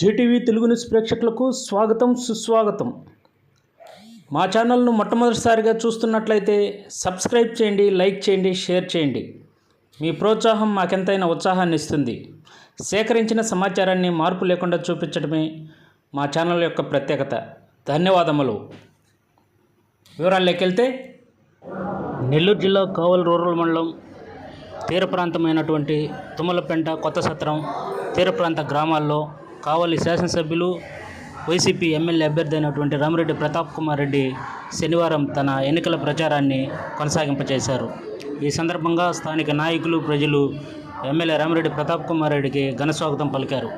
Zee TV Telugu news ప్రేక్షకులకు స్వాగతం సుస్వాగతం. మా ఛానల్ను మొట్టమొదటిసారిగా చూస్తున్నట్లయితే సబ్స్క్రైబ్ చేయండి, లైక్ చేయండి, షేర్ చేయండి. మీ ప్రోత్సాహం మాకెంతైనా ఉత్సాహాన్ని ఇస్తుంది. సేకరించిన సమాచారాన్ని మార్పు లేకుండా చూపించడమే మా ఛానల్ యొక్క ప్రత్యేకత. ధన్యవాదములు. వివరాల్లోకి వెళ్తే, నెల్లూరు జిల్లా కావలి రూరల్ మండలం తీర ప్రాంతమైనటువంటి తుమ్మలపెంట, కొత్త సత్రం తీర ప్రాంత గ్రామాల్లో కావలి శాసనసభ్యులు వైసీపీ ఎమ్మెల్యే అభ్యర్థి అయినటువంటి రామిరెడ్డి ప్రతాప్ కుమార్ రెడ్డి శనివారం తన ఎన్నికల ప్రచారాన్ని కొనసాగింపచేశారు. ఈ సందర్భంగా స్థానిక నాయకులు, ప్రజలు ఎమ్మెల్యే రామిరెడ్డి ప్రతాప్ కుమార్ రెడ్డికి ఘన స్వాగతం పలికారు.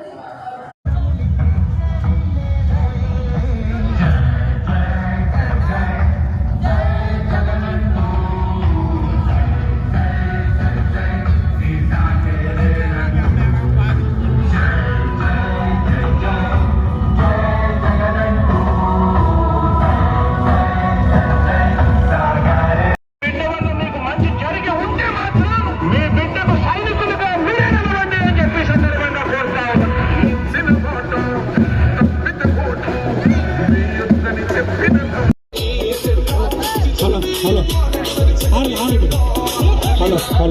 హలో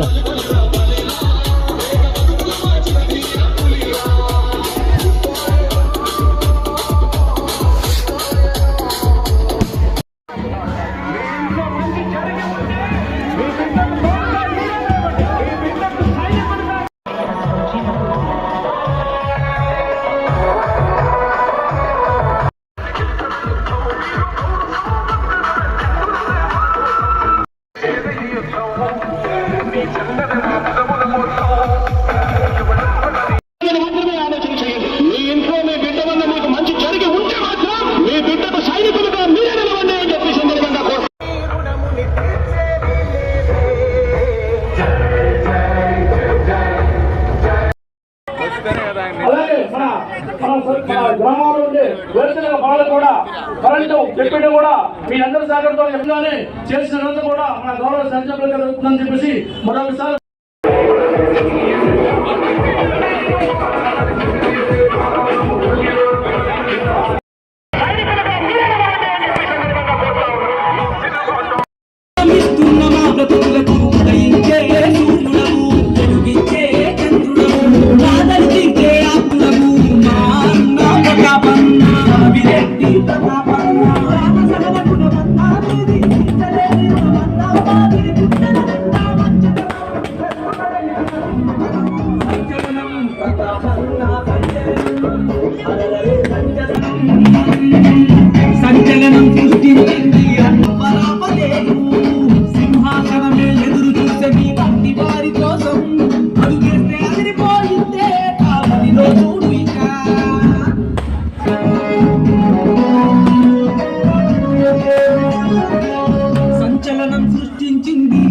గ్రామాల నుండి వెళ్తున్న వాళ్ళు కూడా కరెంటు చెప్పిన కూడా మీ అందరి సహకారంతో ఎప్పుడైనా చేసిన కూడా మన గౌరవ సంక్షేమ జరుగుతుందని చెప్పేసి మరొకసారి సంచలనం సృష్టించింది సింహాసనమే ఎదురు చూసే మీ వంటి వారి కోసం అడుగేస్తే అదిరిపోయిందే కావలిలో చూడు ఇంకా సంచలనం సృష్టించింది.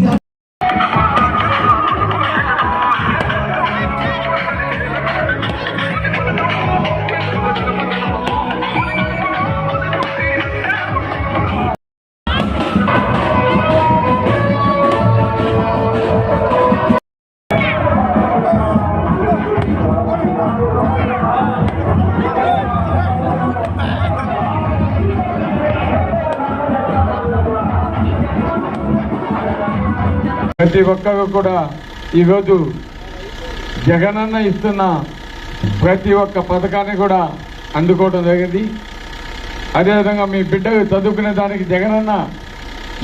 ప్రతి ఒక్కరు కూడా ఈరోజు జగనన్న ఇస్తున్న ప్రతి ఒక్క పథకాన్ని కూడా అందుకోవడం జరిగింది. అదేవిధంగా మీ బిడ్డకు చదువుకునే దానికి జగనన్న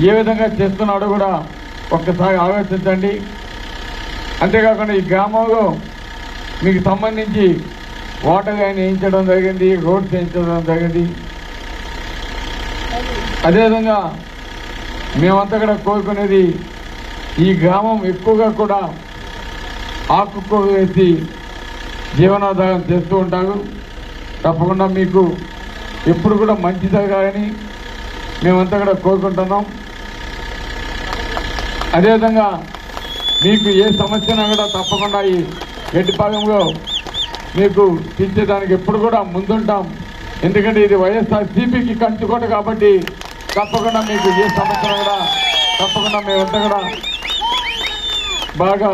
ఏ విధంగా చేస్తున్నాడో కూడా ఒక్కసారి ఆలోచించండి. అంతేకాకుండా ఈ గ్రామంలో మీకు సంబంధించి వాటర్ లైన్ వేయించడం జరిగింది, రోడ్స్ వేయించడం జరిగింది. అదేవిధంగా మేమంతా కూడా కోరుకునేది ఈ గ్రామం ఎక్కువగా కూడా ఆకుకూర వేసి జీవనాధారం చేస్తూ ఉంటారు. తప్పకుండా మీకు ఎప్పుడు కూడా మంచి జరగాలని మేమంతా కూడా కోరుకుంటున్నాం. అదేవిధంగా మీకు ఏ సమస్యనా కూడా తప్పకుండా ఈ గడ్డి భాగంలో మీకు తీర్చేదానికి ఎప్పుడు కూడా ముందుంటాం. ఎందుకంటే ఇది వైఎస్ఆర్సీపీకి కంచుకోట కాబట్టి తప్పకుండా మీకు ఏ సమస్యను కూడా తప్పకుండా మేమంతా కూడా బాగా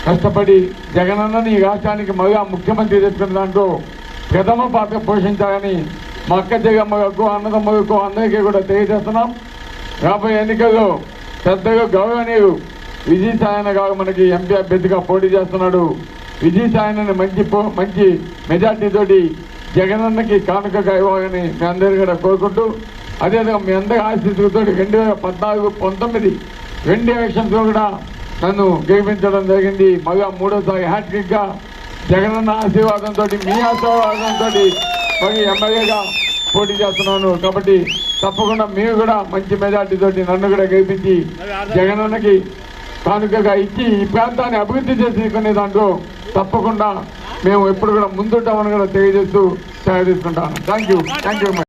కష్టపడి జగనన్నని ఈ రాష్ట్రానికి మగా ముఖ్యమంత్రి తెచ్చుకున్న దాంట్లో ప్రథమ పాత్ర పోషించాలని మా అక్క జగమ్మకు అన్నదమ్మకు అందరికీ కూడా తెలియజేస్తున్నాం. రాబోయే ఎన్నికల్లో పెద్దగా గౌరవనీయులు విజయసాయన గారు మనకి ఎంపీ అభ్యర్థిగా పోటీ చేస్తున్నాడు. విజయసాయనని మంచి మెజార్టీతోటి జగనన్నకి కానుకగా ఇవ్వాలని మీ అందరికీ కూడా కోరుకుంటూ, అదేవిధంగా మీ అందరి ఆశీస్సులతో 2014-19 2 ఎలక్షన్స్ లో కూడా నన్ను గెలిపించడం జరిగింది. మళ్ళా 3వసారి హ్యాట్రిక్ గా జగనన్న ఆశీర్వాదంతో మీ ఆశీర్వాదంతో మరి ఎమ్మెల్యేగా పోటీ చేస్తున్నాను. కాబట్టి తప్పకుండా మీరు కూడా మంచి మెజార్టీతో నన్ను కూడా గెలిపించి జగనన్నకి కానుకగా ఇచ్చి ఈ ప్రాంతాన్ని అభివృద్ధి చేసుకునే దాంట్లో తప్పకుండా మేము ఎప్పుడు కూడా ముందుంటామని కూడా తెలియజేస్తూ సెలవు తీసుకుంటాను. Thank you.